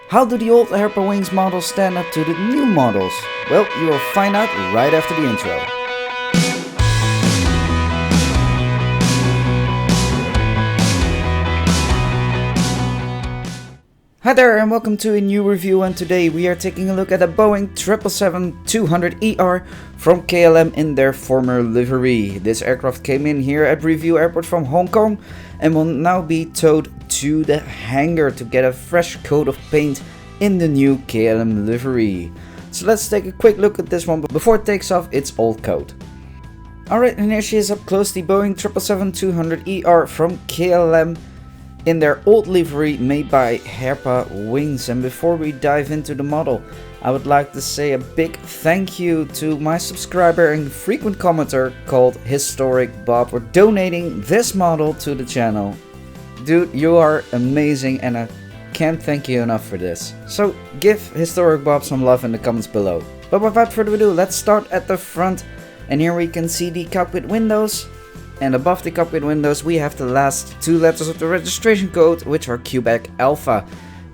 How do the old Herpa Wings models stand up to the new models? Well, you will find out right after the intro. Hi there and welcome to a new review, and today we are taking a look at a Boeing 777-200ER from KLM in their former livery. This aircraft came in here at Review Airport from Hong Kong and will now be towed to the hangar to get a fresh coat of paint in the new KLM livery. So let's take a quick look at this one before it takes off its old coat. Alright, and here she is up close, the Boeing 777-200ER from KLM in their old livery made by Herpa Wings. And before we dive into the model, I would like to say a big thank you to my subscriber and frequent commenter called Historic Bob for donating this model to the channel. Dude, you are amazing and I can't thank you enough for this. So give Historic Bob some love in the comments below. But without further ado, let's start at the front, and here we can see the cockpit windows. And above the cockpit windows we have the last two letters of the registration code, which are Quebec Alpha.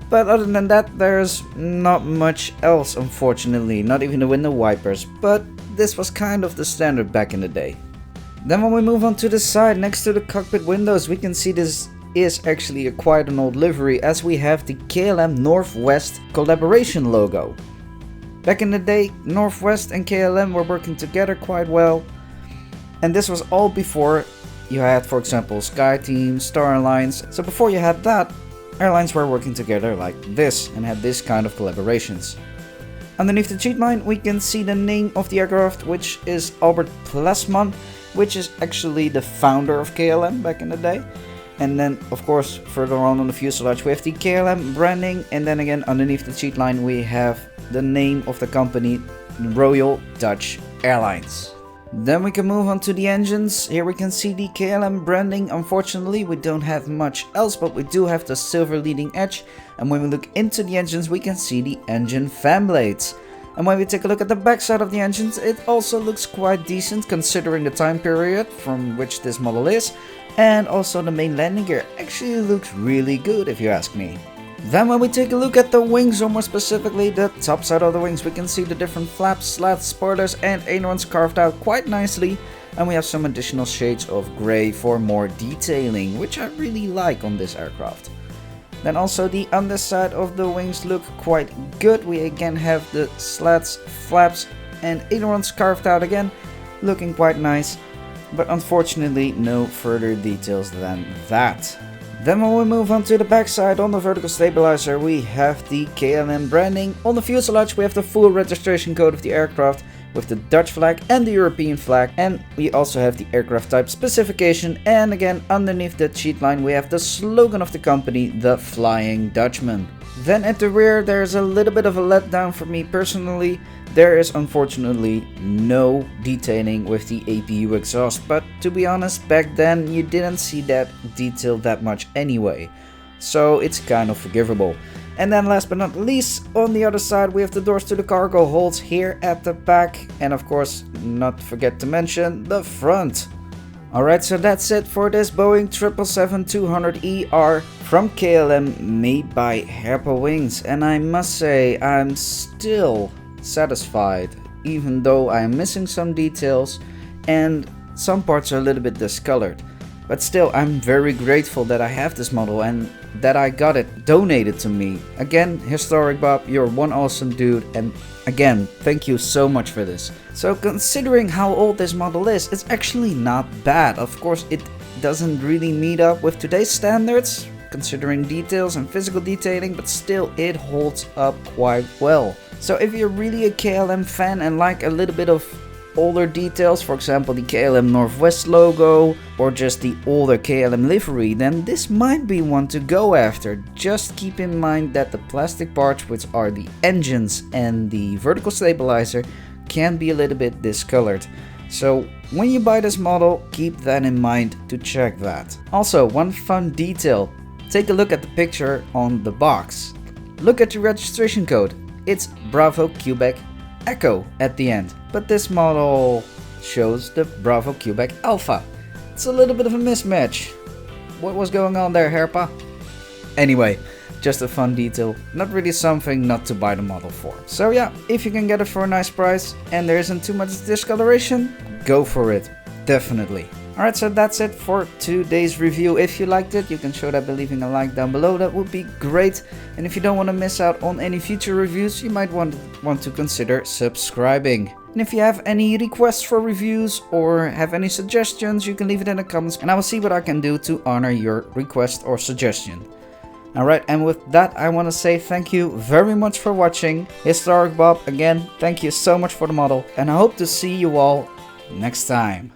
But other than that, there's not much else, unfortunately, not even the window wipers, but this was kind of the standard back in the day. Then when we move on to the side next to the cockpit windows, we can see this is actually quite an old livery, as we have the KLM Northwest collaboration logo. Back in the day, Northwest and KLM were working together quite well. And this was all before you had, for example, SkyTeam, Star Airlines. So before you had that, airlines were working together like this and had this kind of collaborations. Underneath the cheat line we can see the name of the aircraft, which is Albert Plesman, which is actually the founder of KLM back in the day. And then of course further on the fuselage we have the KLM branding, and then again underneath the cheat line we have the name of the company, Royal Dutch Airlines. Then we can move on to the engines. Here we can see the KLM branding. Unfortunately we don't have much else, but we do have the silver leading edge, and when we look into the engines we can see the engine fan blades. And when we take a look at the back side of the engines, it also looks quite decent considering the time period from which this model is, and also the main landing gear actually looks really good if you ask me. Then when we take a look at the wings, or more specifically the top side of the wings, we can see the different flaps, slats, spoilers and ailerons carved out quite nicely, and we have some additional shades of grey for more detailing, which I really like on this aircraft. Then also the underside of the wings look quite good. We again have the slats, flaps and ailerons carved out again, looking quite nice, but unfortunately no further details than that. Then when we move on to the backside, on the vertical stabilizer we have the KLM branding. On the fuselage we have the full registration code of the aircraft with the Dutch flag and the European flag, and we also have the aircraft type specification, and again underneath the cheat line we have the slogan of the company, the Flying Dutchman. Then at the rear there's a little bit of a letdown for me personally. There is unfortunately no detailing with the APU exhaust, but to be honest, back then you didn't see that detail that much anyway, so it's kind of forgivable. And then last but not least, on the other side we have the doors to the cargo holds here at the back, and of course not forget to mention the front. Alright, so that's it for this Boeing 777-200ER from KLM made by Herpa Wings, and I must say I'm still satisfied, even though I am missing some details and some parts are a little bit discolored. But still, I'm very grateful that I have this model and that I got it donated to me. Again, Historic Bob, you're one awesome dude, and again, thank you so much for this. So considering how old this model is, it's actually not bad. Of course, it doesn't really meet up with today's standards, considering details and physical detailing, but still it holds up quite well. So if you're really a KLM fan and like a little bit of older details, for example the KLM Northwest logo or just the older KLM livery, then this might be one to go after. Just keep in mind that the plastic parts, which are the engines and the vertical stabilizer, can be a little bit discolored. So when you buy this model, keep that in mind to check that. Also, one fun detail, take a look at the picture on the box. Look at the registration code. It's Bravo Quebec Echo at the end, but this model shows the Bravo Quebec Alpha. It's a little bit of a mismatch. What was going on there, Herpa? Anyway, just a fun detail, not really something not to buy the model for. So yeah, if you can get it for a nice price and there isn't too much discoloration, go for it, definitely. Alright, so that's it for today's review. If you liked it, you can show that by leaving a like down below, that would be great. And if you don't want to miss out on any future reviews, you might want to consider subscribing. And if you have any requests for reviews or have any suggestions, you can leave it in the comments and I will see what I can do to honor your request or suggestion. Alright, and with that I want to say thank you very much for watching. Historic Bob, again, thank you so much for the model and I hope to see you all next time.